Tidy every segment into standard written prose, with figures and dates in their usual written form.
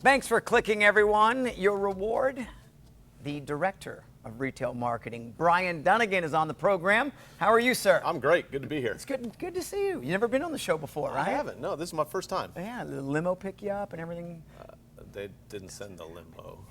Thanks for clicking, everyone. Your reward, the Director of Retail Marketing, Brian Dunnigan, is on the program. How are you, sir? I'm great. Good to be here. It's good to see you. You've never been on the show before, right? I haven't. No, this is my first time. Yeah, the limo pick you up and everything. They didn't send the limo.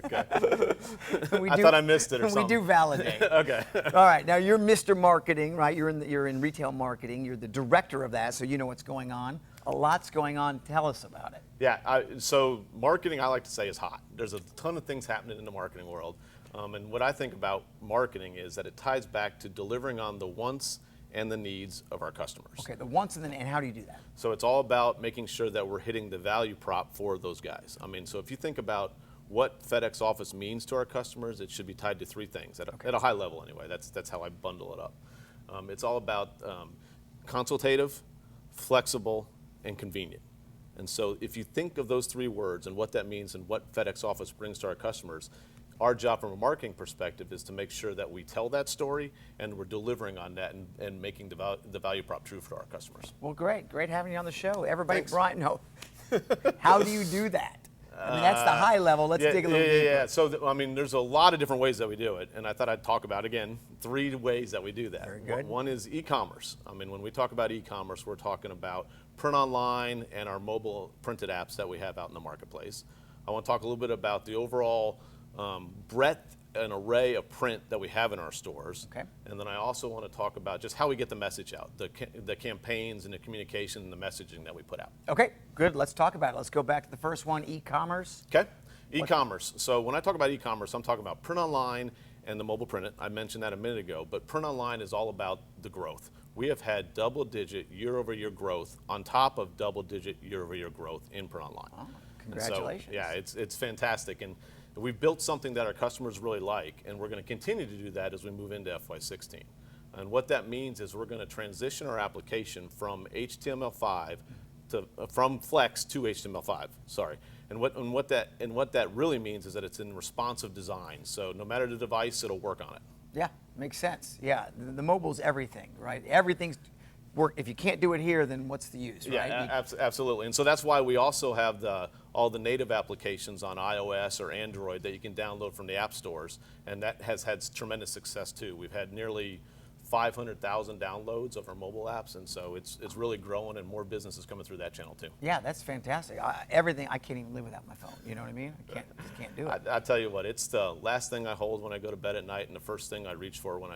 Okay. I thought I missed it or something. We do validate. Okay. All right. Now you're Mr. Marketing, right? You're in retail marketing. You're the director of that, so you know what's going on. A lot's going on. Tell us about it. Yeah. So marketing, I like to say, is hot. There's a ton of things happening in the marketing world, and what I think about marketing is that it ties back to delivering on the wants and the needs of our customers. Okay. The wants and how do you do that? So it's all about making sure that we're hitting the value prop for those guys. I mean, so if you think about what FedEx Office means to our customers, it should be tied to three things at a high level anyway. That's how I bundle it up. It's all about consultative, flexible, and convenient. And so if you think of those three words and what that means and what FedEx Office brings to our customers, our job from a marketing perspective is to make sure that we tell that story and we're delivering on that and making the value prop true for our customers. Well, great having you on the show. Everybody, Thanks. Brian, no. How do you do that? I mean, that's the high level. Let's dig a little deeper. Yeah. So, I mean, there's a lot of different ways that we do it, and I thought I'd talk about, again, three ways that we do that. Very good. One is e-commerce. I mean, when we talk about e-commerce, we're talking about print online and our mobile printed apps that we have out in the marketplace. I want to talk a little bit about the overall breadth and array of print that we have in our stores. Okay. And then I also want to talk about just how we get the message out, the campaigns and the communication and the messaging that we put out. Okay, good. Let's talk about it. Let's go back to the first one, e-commerce. Okay. E-commerce. So when I talk about e-commerce, I'm talking about print online and the mobile print. I mentioned that a minute ago, but print online is all about the growth. We have had double-digit year-over-year growth on top of double-digit year-over-year growth in print online. Oh, congratulations. So, yeah, it's fantastic. And we've built something that our customers really like, and we're going to continue to do that as we move into FY16. And what that means is we're going to transition our application from HTML5 from Flex to HTML5. Sorry. And what that really means is that it's in responsive design. So no matter the device, it'll work on it. Yeah, makes sense. Yeah, the mobile's everything, right? Everything's work. If you can't do it here, then what's the use, right? Yeah, absolutely. And so that's why we also have all the native applications on iOS or Android that you can download from the app stores, and that has had tremendous success too. We've had nearly 500,000 downloads of our mobile apps, and so it's really growing, and more business is coming through that channel too. Yeah, that's fantastic. Everything, I can't even live without my phone. You know what I mean? I just can't do it. I tell you what, it's the last thing I hold when I go to bed at night, and the first thing I reach for when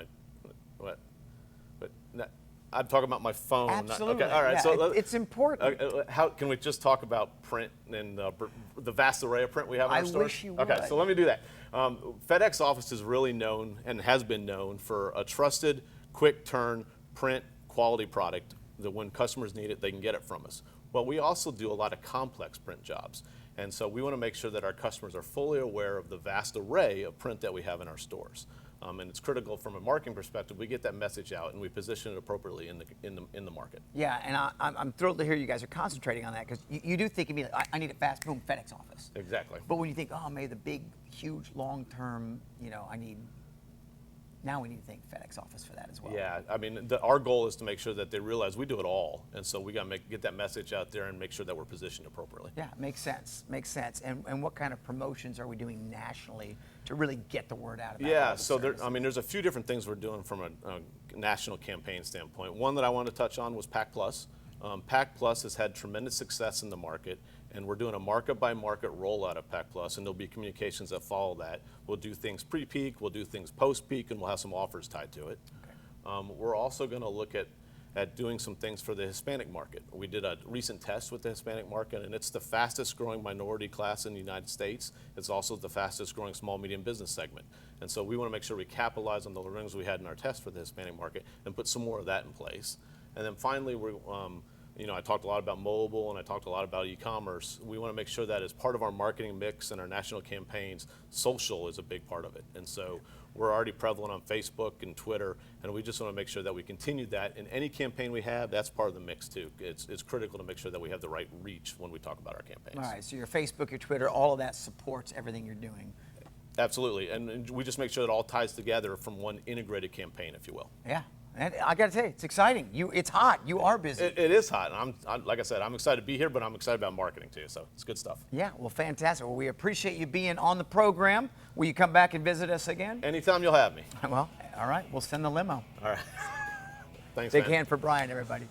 I'm talking about my phone. Absolutely. Okay, all right. Yeah, So it's important. How can we just talk about print and the vast array of print we have in our stores? I wish you would. Okay, so let me do that. FedEx Office is really known and has been known for a trusted, quick turn print quality product that when customers need it, they can get it from us. Well, we also do a lot of complex print jobs. And so we want to make sure that our customers are fully aware of the vast array of print that we have in our stores. And it's critical from a marketing perspective. We get that message out and we position it appropriately in the market. Yeah, and I'm thrilled to hear you guys are concentrating on that, because you do think immediately, I need it fast, boom, FedEx Office. Exactly. But when you think, oh, maybe the big, huge, long-term, now we need to think FedEx Office for that as well. Yeah, I mean, our goal is to make sure that they realize we do it all, and so we got to get that message out there and make sure that we're positioned appropriately. Yeah, makes sense. And what kind of promotions are we doing nationally to really get the word out about it? Yeah, so there's a few different things we're doing from a national campaign standpoint. One that I wanted to touch on was Pack Plus. Pack Plus has had tremendous success in the market, and we're doing a market-by-market rollout of Pack Plus, and there'll be communications that follow that. We'll do things pre-peak, we'll do things post-peak, and we'll have some offers tied to it. Okay. We're also going to look at doing some things for the Hispanic market. We did a recent test with the Hispanic market, and it's the fastest growing minority class in the United States. It's also the fastest growing small medium business segment. And so we want to make sure we capitalize on the learnings we had in our test for the Hispanic market and put some more of that in place. And then finally, I talked a lot about mobile and I talked a lot about e-commerce. We want to make sure that as part of our marketing mix and our national campaigns, social is a big part of it. And so we're already prevalent on Facebook and Twitter, and we just want to make sure that we continue that. In any campaign we have, that's part of the mix too. It's critical to make sure that we have the right reach when we talk about our campaigns. All right, so your Facebook, your Twitter, all of that supports everything you're doing. Absolutely, and we just make sure it all ties together from one integrated campaign, if you will. Yeah, And I got to tell you, it's exciting. It's hot. You are busy. It is hot. And like I said, I'm excited to be here, but I'm excited about marketing too. So it's good stuff. Yeah, well, fantastic. Well, we appreciate you being on the program. Will you come back and visit us again? Anytime you'll have me. Well, all right. We'll send the limo. All right. Thanks, Big man. hand for Brian, everybody.